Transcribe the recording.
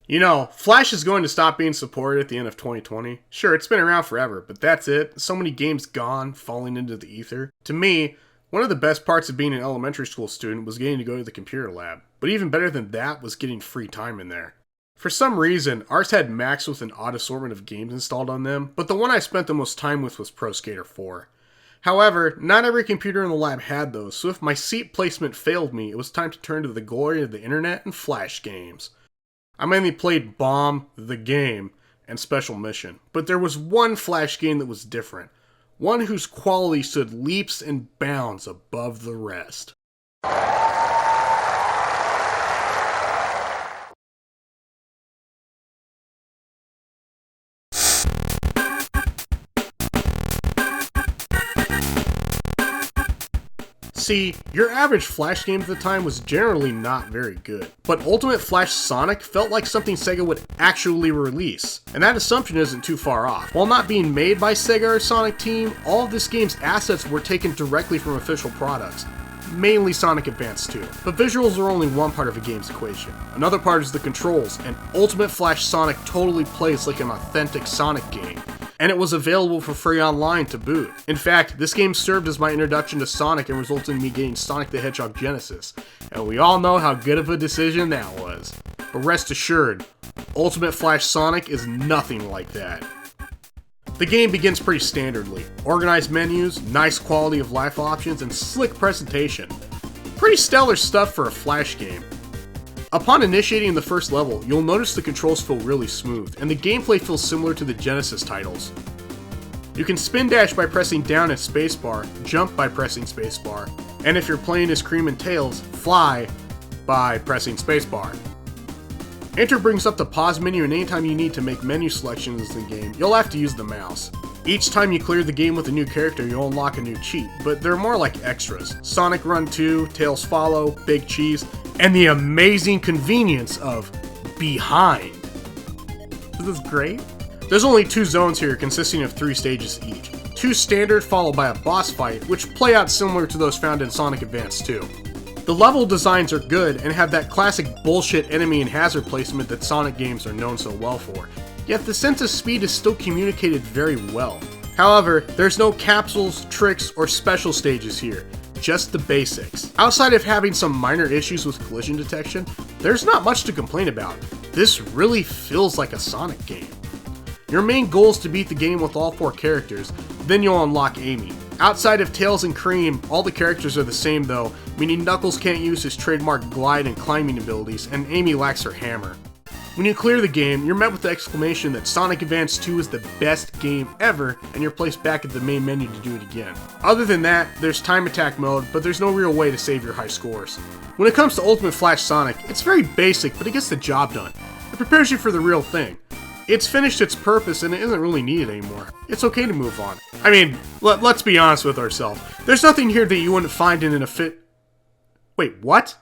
You know, Flash is going to stop being supported at the end of 2020. Sure, it's been around forever, but that's it. So many games gone, falling into the ether. To me, one of the best parts of being an elementary school student was getting to go to the computer lab. But even better than that was getting free time in there. For some reason, ours had Macs with an odd assortment of games installed on them, but the one I spent the most time with was Pro Skater 4. However, not every computer in the lab had those, so if my seat placement failed me, it was time to turn to the glory of the internet and Flash games. I mainly played Bomb, the game, and Special Mission, but there was one Flash game that was different. One whose quality stood leaps and bounds above the rest. See, your average Flash game at the time was generally not very good, but Ultimate Flash Sonic felt like something Sega would actually release, and that assumption isn't too far off. While not being made by Sega or Sonic Team, all of this game's assets were taken directly from official products, mainly Sonic Advance 2. But visuals are only one part of a game's equation. Another part is the controls, and Ultimate Flash Sonic totally plays like an authentic Sonic game. And it was available for free online to boot. In fact, this game served as my introduction to Sonic and resulted in me getting Sonic the Hedgehog Genesis, and we all know how good of a decision that was. But rest assured, Ultimate Flash Sonic is nothing like that. The game begins pretty standardly. Organized menus, nice quality of life options, and slick presentation. Pretty stellar stuff for a Flash game. Upon initiating the first level, you'll notice the controls feel really smooth, and the gameplay feels similar to the Genesis titles. You can spin dash by pressing down and spacebar, jump by pressing spacebar, and if you're playing as Cream and Tails, fly by pressing spacebar. Enter brings up the pause menu, and anytime you need to make menu selections in the game, you'll have to use the mouse. Each time you clear the game with a new character, you'll unlock a new cheat, but they're more like extras. Sonic Run 2, Tails Follow, Big Cheese, and the amazing convenience of Behind. Is this great? There's only 2 zones here consisting of 3 stages each. 2 standard followed by a boss fight, which play out similar to those found in Sonic Advance 2. The level designs are good and have that classic bullshit enemy and hazard placement that Sonic games are known so well for. Yet the sense of speed is still communicated very well. However, there's no capsules, tricks, or special stages here, just the basics. Outside of having some minor issues with collision detection, there's not much to complain about. This really feels like a Sonic game. Your main goal is to beat the game with all 4 characters, then you'll unlock Amy. Outside of Tails and Cream, all the characters are the same though, meaning Knuckles can't use his trademark glide and climbing abilities, and Amy lacks her hammer. When you clear the game, you're met with the exclamation that Sonic Advance 2 is the best game ever, and you're placed back at the main menu to do it again. Other than that, there's time attack mode, but there's no real way to save your high scores. When it comes to Ultimate Flash Sonic, it's very basic, but it gets the job done. It prepares you for the real thing. It's finished its purpose and it isn't really needed anymore. It's okay to move on. I mean, let's be honest with ourselves. There's nothing here that you wouldn't find in a fit... Wait, what?